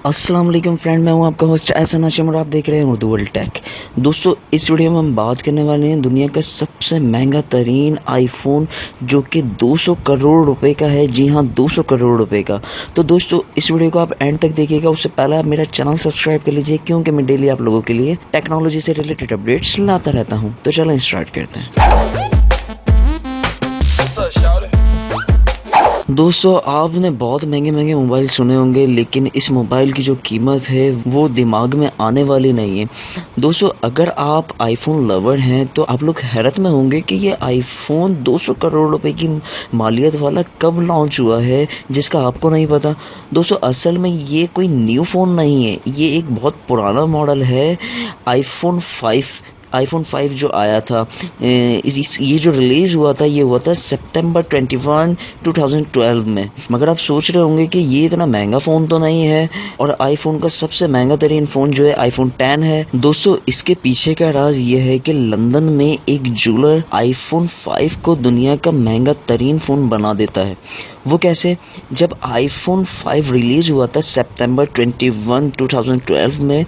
السلام علیکم فرینڈ، میں ہوں آپ کا ہوسٹ احسن ہاشم اور آپ دیکھ رہے ہیں اردو ورلڈ ٹیک۔ دوستو، اس ویڈیو میں ہم بات کرنے والے ہیں دنیا کا سب سے مہنگا ترین آئی فون، جو کہ 200 کروڑ روپے کا ہے۔ جی ہاں، 200 کروڑ روپے کا۔ تو دوستو، اس ویڈیو کو آپ اینڈ تک دیکھیے گا۔ اس سے پہلے آپ میرا چینل سبسکرائب کر لیجیے، کیونکہ میں ڈیلی آپ لوگوں کے لیے ٹیکنالوجی سے ریلیٹڈ اپڈیٹس لاتا رہتا ہوں۔ تو چلیں اسٹارٹ کرتے ہیں۔ دوستو، آپ نے بہت مہنگے موبائل سنے ہوں گے، لیکن اس موبائل کی جو قیمت ہے وہ دماغ میں آنے والی نہیں ہے۔ دوستو، اگر آپ آئی فون لور ہیں تو آپ لوگ حیرت میں ہوں گے کہ یہ آئی فون 200 کروڑ روپے کی مالیت والا کب لانچ ہوا ہے، جس کا آپ کو نہیں پتا۔ دوستو، اصل میں یہ کوئی نیو فون نہیں ہے، یہ ایک بہت پرانا ماڈل ہے۔ آئی فون 5 جو آیا تھا، یہ جو ریلیز ہوا تھا، یہ ہوا تھا سپتمبر 21 2012 میں۔ مگر آپ سوچ رہے ہوں گے کہ یہ اتنا مہنگا فون تو نہیں ہے، اور آئی فون کا سب سے مہنگا ترین فون جو ہے آئی فون 10 ہے۔ دوستو، اس کے پیچھے کا راز یہ ہے کہ لندن میں ایک جولر آئی فون 5 کو دنیا کا مہنگا ترین فون بنا دیتا ہے۔ وہ کیسے؟ جب آئی فون 5 ریلیز ہوا تھا سپتمبر 21 2012 میں،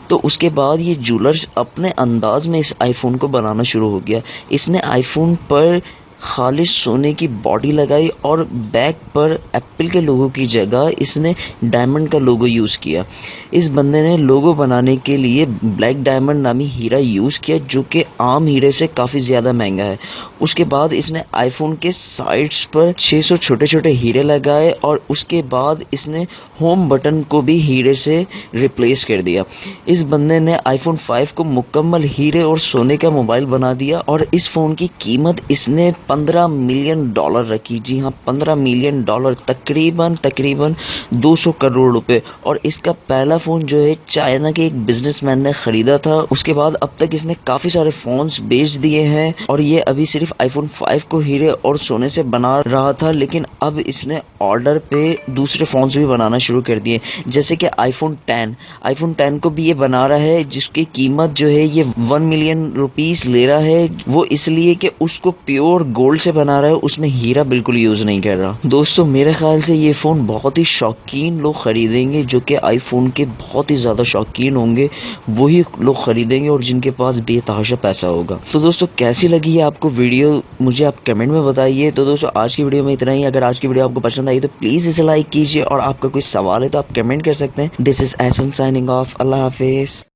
تو اس کے بعد یہ جولرز اپنے انداز میں اس آئی فون کو بنانا شروع ہو گیا۔ اس نے آئی فون پر خالص سونے کی باڈی لگائی، اور بیک پر ایپل کے لوگو کی جگہ اس نے ڈائمنڈ کا لوگو یوز کیا۔ اس بندے نے لوگو بنانے کے لیے بلیک ڈائمنڈ نامی ہیرا یوز کیا، جو کہ عام ہیرے سے کافی زیادہ مہنگا ہے۔ اس کے بعد اس نے آئی فون کے سائڈز پر 600 چھوٹے چھوٹے ہیرے لگائے، اور اس کے بعد اس نے ہوم بٹن کو بھی ہیرے سے ریپلیس کر دیا۔ اس بندے نے آئی فون 5 کو مکمل ہیرے اور سونے کا موبائل بنا دیا، اور اس فون کی قیمت اس نے $15 ملین رکھی۔ جی ہاں، $15 ملین، تقریباً 200 کروڑ روپے۔ اور اس کا پہلا فون جو ہے چائنا کے ایک بزنس مین نے خریدا تھا۔ اس کے بعد اب تک اس نے کافی سارے فونز بیچ دیے ہیں، اور یہ ابھی صرف آئی فون 5 کو ہیرے اور سونے سے بنا رہا تھا، لیکن اب اس نے آرڈر پہ دوسرے فونز بھی بنانا شروع کر دیے، جیسے کہ آئی فون 10 کو بھی یہ بنا رہا ہے، جس کی قیمت جو ہے یہ 1 ملین روپیز لے رہا ہے۔ وہ اس لیے کہ اس کو پیور گولڈ سے بنا رہا ہے، اس میں ہیرا بالکل یوز نہیں کر رہا۔ دوستو، میرے خیال سے یہ فون بہت ہی شوقین لوگ خریدیں گے، جو کہ آئی فون کے بہت ہی زیادہ شوقین ہوں گے، وہی لوگ خریدیں گے، اور جن کے پاس بے تحاشا پیسہ ہوگا۔ تو دوستو، کیسی لگی ہے آپ کو ویڈیو، مجھے آپ کمنٹ میں بتائیے۔ تو دوستو، آج کی ویڈیو میں اتنا ہی۔ اگر آج کی ویڈیو آپ کو پسند آئی تو پلیز اسے لائک کیجیے، اور آپ کا کوئی سوال ہے تو آپ کمنٹ کر سکتے ہیں۔ دس از احسن سائننگ آف۔ اللہ حافظ۔